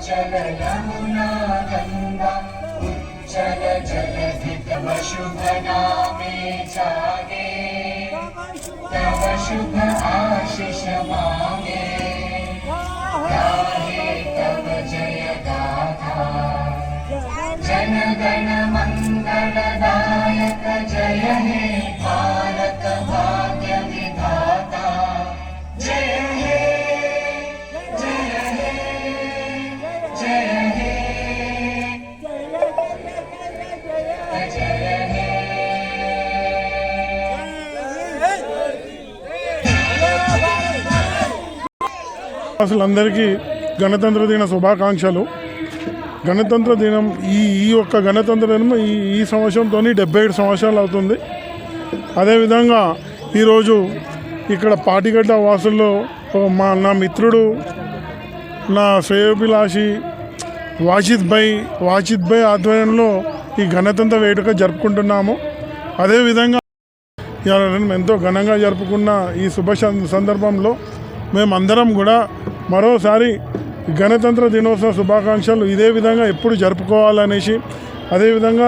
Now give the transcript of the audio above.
चल यमुना गंगा उच्चल जलधि तव शुभ नामे जागे तव शुभ आशीष मांगे गाहे तव जय गाथा जन गण मंगलदायक जय हे भारत भाग्य विधाता जय हे जय हे जय हे जय हे అసలందరికీ గణతంత్ర దిన శుభాకాంక్షలు. గణతంత్ర దినం ఈ ఒక్క గణతంత్ర దినం ఈ సంవత్సరంతో 77 సంవత్సరాలు అవుతుంది. అదేవిధంగా ఈరోజు ఇక్కడ పాటిగడ్డ వాసుల్లో నా మిత్రుడు నా శ్రేయోభిలాషి వాజిద్ భాయ్ ఆధ్వర్యంలో ఈ గణతంత్ర వేడుక జరుపుకుంటున్నాము. అదేవిధంగా ఎంతో ఘనంగా జరుపుకున్న ఈ శుభ సందర్భంలో మేమందరం కూడా మరోసారి గణతంత్ర దినోత్సవ శుభాకాంక్షలు ఇదే విధంగా ఎప్పుడు జరుపుకోవాలనేసి అదేవిధంగా